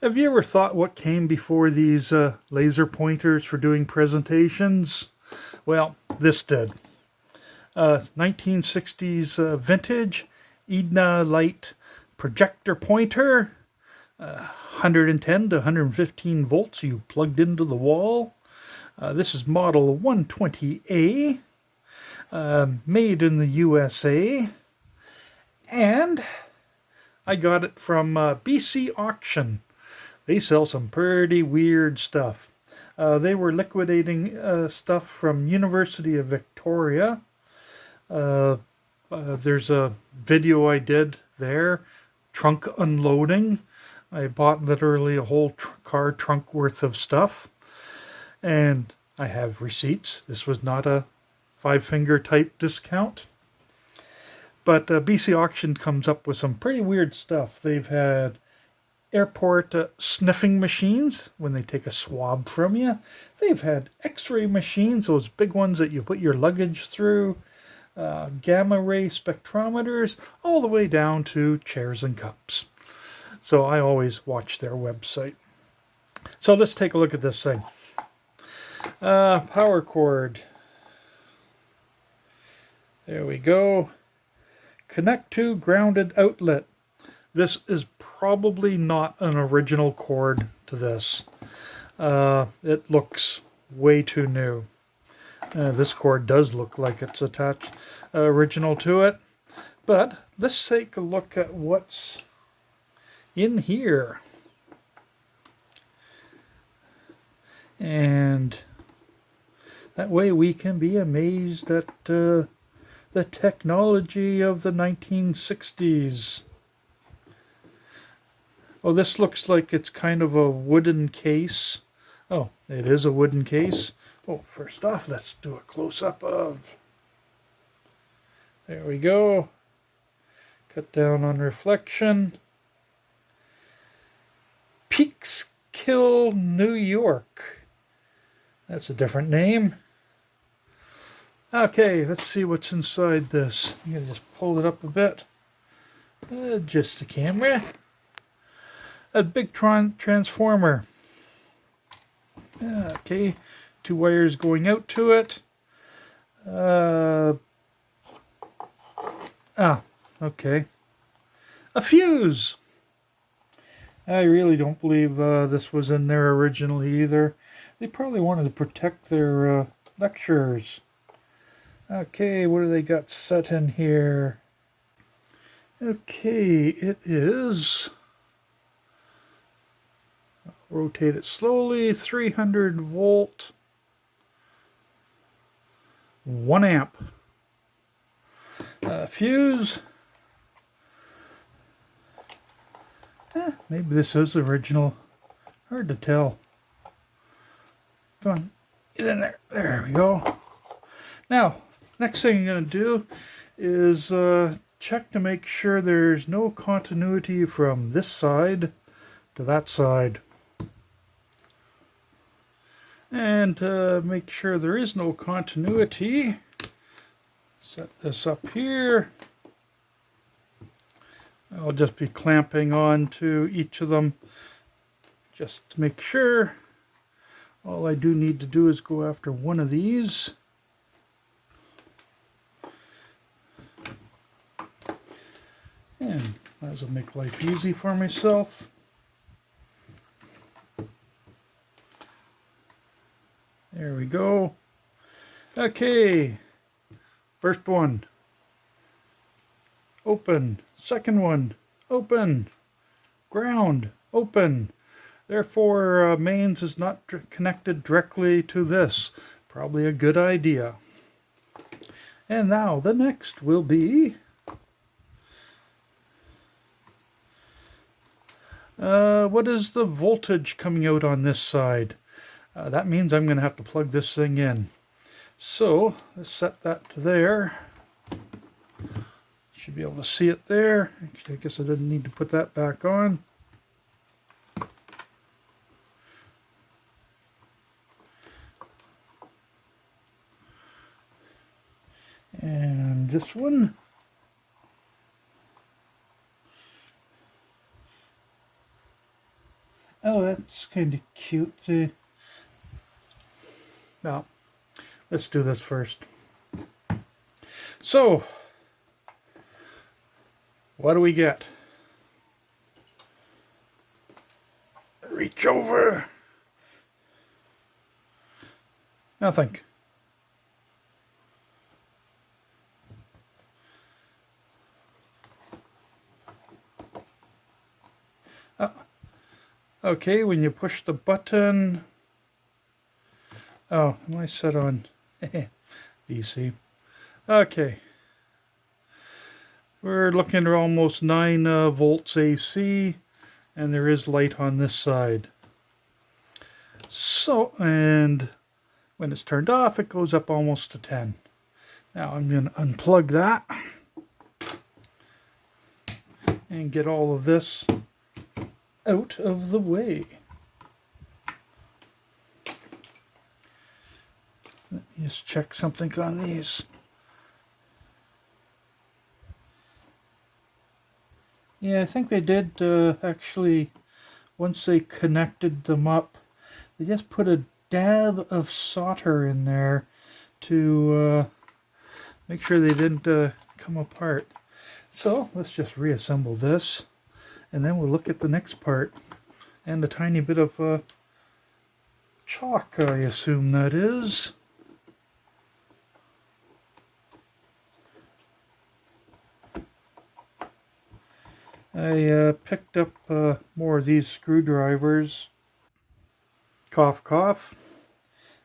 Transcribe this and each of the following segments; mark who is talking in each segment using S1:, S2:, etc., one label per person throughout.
S1: Have you ever thought what came before these laser pointers for doing presentations? Well, this did. 1960s vintage EdnaLite Projector Pointer, 110 to 115 volts you plugged into the wall. This is model 120A, made in the USA, and I got it from BC Auction. They sell some pretty weird stuff. They were liquidating stuff from University of Victoria. There's a video I did there, trunk unloading. I bought literally a whole car trunk worth of stuff. And I have receipts. This was not a five-finger type discount. But BC Auction comes up with some pretty weird stuff. They've had airport sniffing machines when they take a swab from you. They've had x-ray machines, those big ones that you put your luggage through, gamma ray spectrometers, all the way down to chairs and cups. So I always watch their website. So let's take a look at this thing. Power cord. There we go. Connect to grounded outlet. This is probably not an original cord to this. It looks way too new. This cord does look like it's attached original to it. But let's take a look at what's in here. And that way we can be amazed at the technology of the 1960s. Oh, this looks like it's kind of a wooden case. Oh, it is a wooden case. Oh, first off, let's do a close-up of... There we go. Cut down on reflection. Peekskill New York. That's a different name. Okay, let's see what's inside this. I'm going to just pull it up a bit. Just the camera. A big transformer. Okay, two wires going out to it. Okay. A fuse. I really don't believe this was in there originally either. They probably wanted to protect their lecturers. Okay, what do they got set in here? Okay, it is... Rotate it slowly, 300 volt, 1 amp. Fuse. Maybe this is original. Hard to tell. Come on, get in there. There we go. Now, next thing I'm going to do is check to make sure there's no continuity from this side to that side. And make sure there is no continuity. Set this up here. I'll just be clamping on to each of them just to make sure. All I do need to do is go after one of these. And that will make life easy for myself. There we go. Okay. First one. Open. Second one. Open. Ground. Open. Therefore, mains is not connected directly to this. Probably a good idea. And now the next will be... what is the voltage coming out on this side? That means I'm going to have to plug this thing in. So, let's set that to there. Should be able to see it there. Actually, I guess I didn't need to put that back on. And this one. Oh, that's kind of cute. Now, let's do this first. So, what do we get? Reach over. Nothing. Oh, okay, when you push the button. Oh, am I set on DC? Okay. We're looking at almost 9 volts AC, and there is light on this side. So, and when it's turned off, it goes up almost to 10. Now I'm going to unplug that and get all of this out of the way. Let me just check something on these. Yeah, I think they did actually, once they connected them up, they just put a dab of solder in there to make sure they didn't come apart. So let's just reassemble this, and then we'll look at the next part, and a tiny bit of chalk, I assume that is. I picked up more of these screwdrivers. Cough, cough.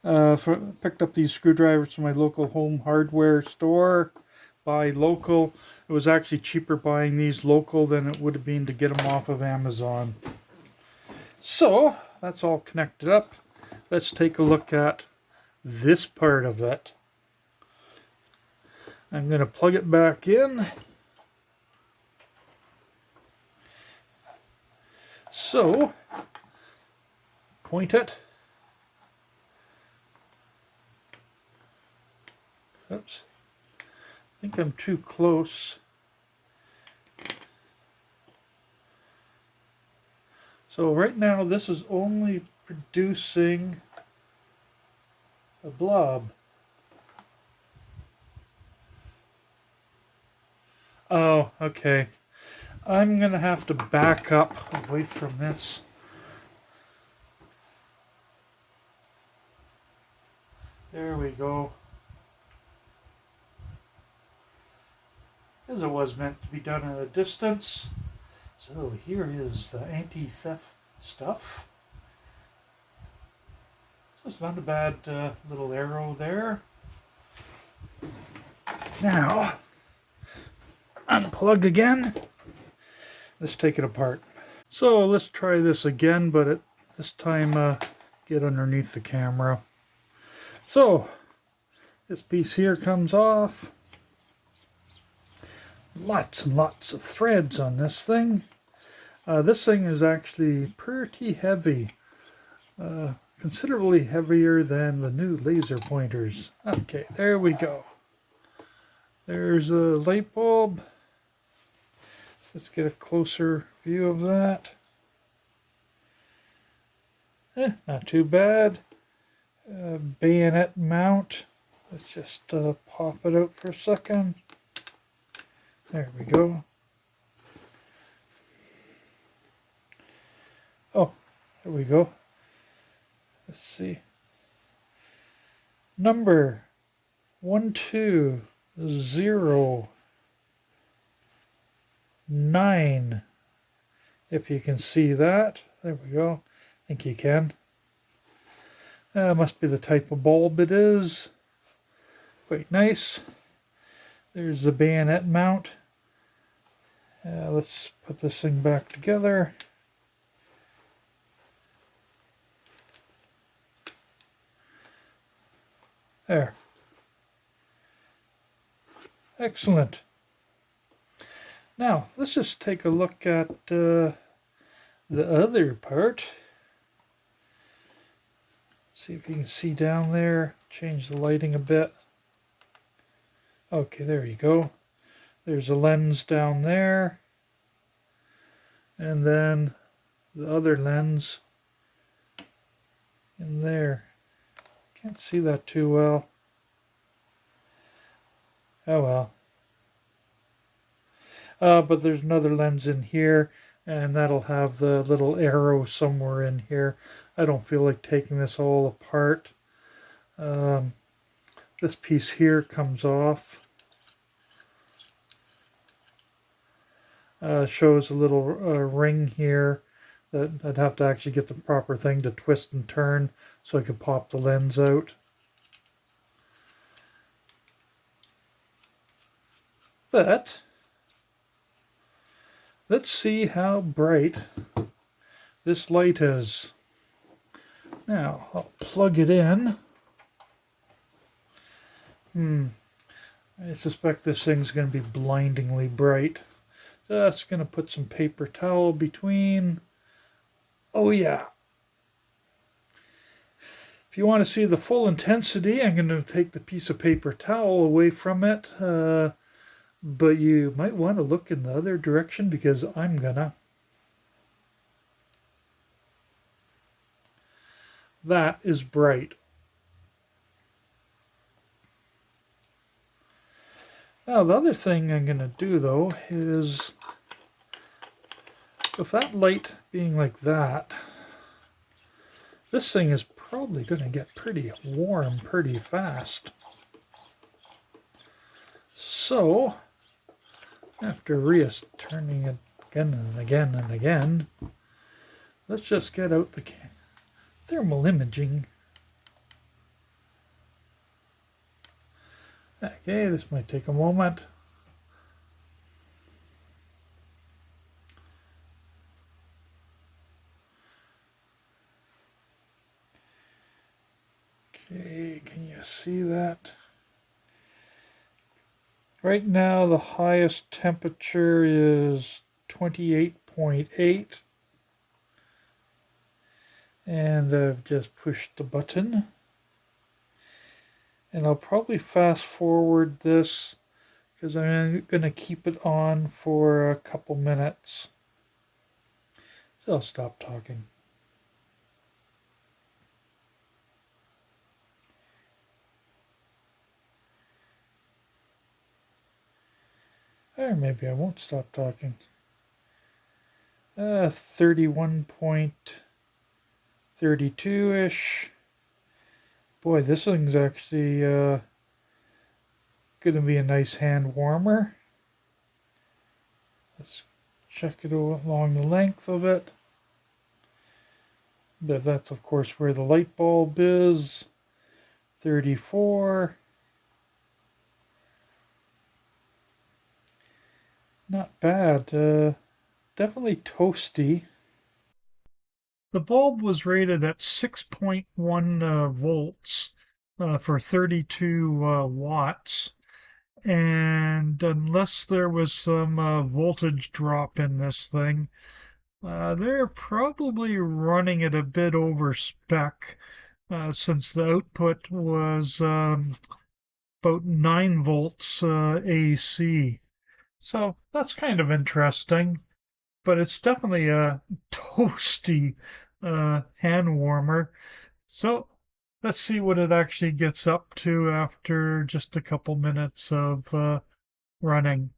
S1: Picked up these screwdrivers from my local home hardware store. Buy local. It was actually cheaper buying these local than it would have been to get them off of Amazon. So, that's all connected up. Let's take a look at this part of it. I'm going to plug it back in. So, point it. Oops. I think I'm too close. So right now this is only producing a blob. Oh, okay. I'm going to have to back up away from this. There we go. Because it was meant to be done at a distance. So here is the anti-theft stuff. So it's not a bad little arrow there. Now, unplug again. Let's take it apart. So let's try this again, but this time get underneath the camera. So this piece here comes off. Lots and lots of threads on this thing. This thing is actually pretty heavy. Considerably heavier than the new laser pointers. Okay, there we go. There's a light bulb. Let's get a closer view of that. Not too bad. Bayonet mount. Let's just pop it out for a second. There we go. Oh, there we go. Let's see. Number 1209. If you can see that. There we go. I think you can. Must be the type of bulb it is. Quite nice. There's the bayonet mount. Let's put this thing back together. There. Excellent. Now, let's just take a look at the other part. See if you can see down there. Change the lighting a bit. Okay, there you go. There's a lens down there. And then the other lens in there. Can't see that too well. Oh well. But there's another lens in here, and that'll have the little arrow somewhere in here. I don't feel like taking this all apart. This piece here comes off. Shows a little ring here that I'd have to actually get the proper thing to twist and turn so I could pop the lens out. But let's see how bright this light is. Now I'll plug it in. I suspect this thing's going to be blindingly bright. Just going to put some paper towel between. Oh yeah. If you want to see the full intensity, I'm going to take the piece of paper towel away from it. But you might want to look in the other direction because I'm gonna. That is bright. Now the other thing I'm going to do though is, with that light being like that, this thing is probably going to get pretty warm pretty fast. So, after turning it again and again and again, let's just get out the thermal imaging. Okay, this might take a moment. Okay, can you see that? Right now the highest temperature is 28.8, and I've just pushed the button. And I'll probably fast forward this because I'm going to keep it on for a couple minutes. So I'll stop talking. Or maybe I won't stop talking. 31.32-ish. Boy, this thing's actually going to be a nice hand warmer. Let's check it along the length of it. But that's of course where the light bulb is. 34. Not bad. Definitely toasty. The bulb was rated at 6.1 volts for 32 watts. And unless there was some voltage drop in this thing, they're probably running it a bit over spec since the output was about 9 volts AC. So that's kind of interesting, but it's definitely a toasty hand warmer. So let's see what it actually gets up to after just a couple minutes of running.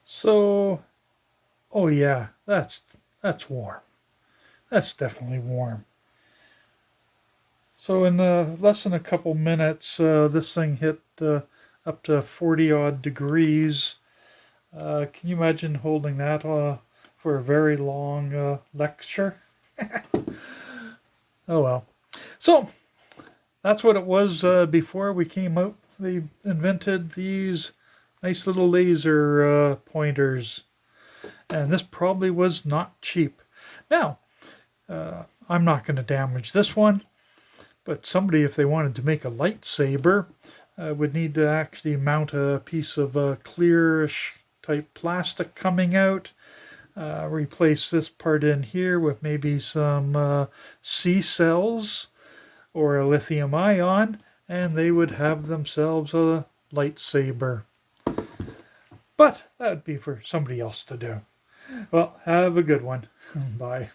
S1: So, oh yeah, that's warm. That's definitely warm. So in less than a couple minutes, this thing hit up to 40 odd degrees. Can you imagine holding that for a very long lecture? Oh well. So that's what it was before we came out. They invented these nice little laser pointers, and this probably was not cheap. Now, I'm not going to damage this one, but somebody, if they wanted to make a lightsaber, would need to actually mount a piece of clearish type plastic coming out, replace this part in here with maybe some C cells or a lithium ion, and they would have themselves a lightsaber. But that would be for somebody else to do. Well, have a good one. Bye.